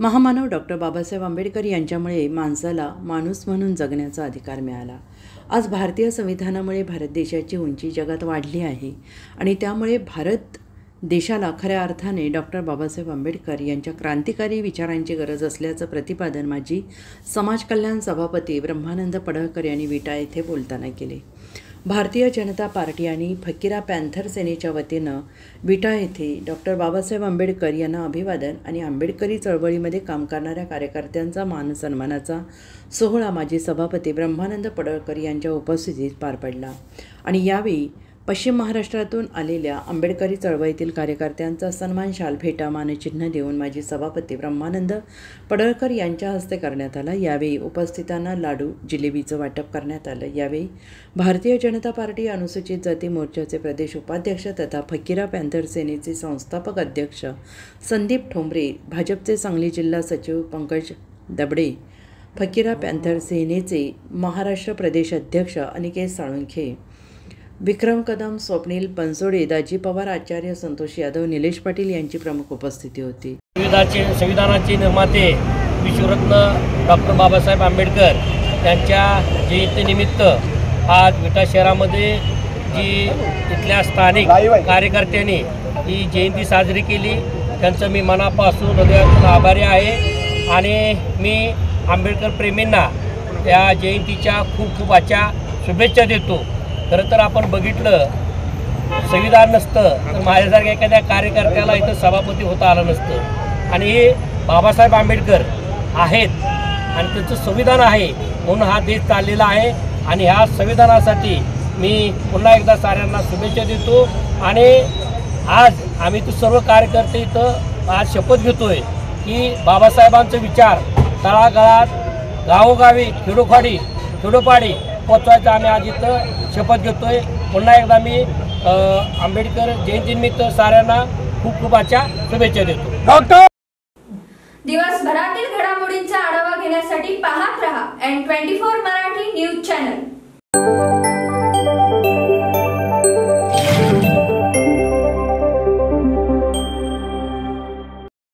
महामानव डॉक्टर बाबासाहेब आंबेडकर यांच्यामुळे माणसाला माणूस म्हणून जगण्याचा अधिकार मिळाला। आज भारतीय संविधानामुळे भारत देशाची उंची जगात वाढली आहे आणि त्यामुळे भारत देशाला खऱ्या अर्थाने डॉक्टर बाबासाहेब आंबेडकर यांच्या क्रांतिकारी विचारांची गरज असल्याचं प्रतिपादन माजी समाज कल्याण सभापती ब्रह्मानंद पडळकर यांनी विटा येथे बोलताना केले। भारतीय जनता पार्टी आणि फकीरा पॅन्थर सेनेच्या वतीनं विटा येथे डॉक्टर बाबासाहेब आंबेडकर यांना अभिवादन आणि आंबेडकरी चळवळीमध्ये काम करणाऱ्या कार्यकर्त्यांचा मानसन्मानाचा सोहळा माजी सभापती ब्रह्मानंद पडळकर यांच्या उपस्थितीत पार पडला आणि यावेळी पश्चिम महाराष्ट्रातून आलेल्या आंबेडकरी चळवळीतील कार्यकर्त्यांचा सन्मान शाल भेटा मानचिन्ह देऊन माजी सभापती ब्रह्मानंद पडळकर यांच्या हस्ते करण्यात आला। यावेळी उपस्थितांना लाडू जिलेबीचं वाटप करण्यात आलं। यावेळी भारतीय जनता पार्टी अनुसूचित जाती मोर्चाचे प्रदेश उपाध्यक्ष तथा फकीरा पॅन्थर सेनेचे संस्थापक अध्यक्ष संदीप ठोंबरे, भाजपचे सांगली जिल्हा सचिव पंकज दबडे, फकीरा पॅन्थर सेनेचे महाराष्ट्र प्रदेश अध्यक्ष अनिकेत साळुंखे, विक्रम कदम, स्वप्नील बनसोडे, दाजी पवार, आचार्य संतोष यादव, निलेश पाटील यांची प्रमुख उपस्थिती होती। संविधानाचे निर्माते विश्वरत्न डॉक्टर बाबासाहेब आंबेडकर यांच्या जयंतीनिमित्त आज विटा शहरामध्ये जी इथल्या स्थानिक कार्यकर्त्यांनी ही जयंती साजरी केली त्यांचं मी मनापासून हृदयातून आभारी आहे आणि मी आंबेडकर प्रेमींना या जयंतीच्या खूप खूप आजच्या शुभेच्छा देतो। खरं तर आपण बघितलं संविधान नसतं तर माझ्यासारख्या एखाद्या कार्यकर्त्याला इथं सभापती होता आलं नसतं आणि हे बाबासाहेब आंबेडकर आहेत आणि त्यांचं संविधान आहे म्हणून हा देश चाललेला आहे आणि ह्या संविधानासाठी मी पुन्हा एकदा साऱ्यांना शुभेच्छा देतो आणि आज आम्ही तो सर्व कार्यकर्ते इथं आज शपथ घेतोय की बाबासाहेबांचे विचार तळागाळात गावोगावी खेडोपाडी पोचवायचं आम्ही आज इथं शपथ घेतोय। पुन्हा एकदा मी आंबेडकर जयंतीनिमित्त साऱ्यांना खूप खूप आजच्या शुभेच्छा देतो। दिवसभरातील घडामोडींचा आढावा घेण्यासाठी पाहत रहा N24 मराठी न्यूज चॅनल।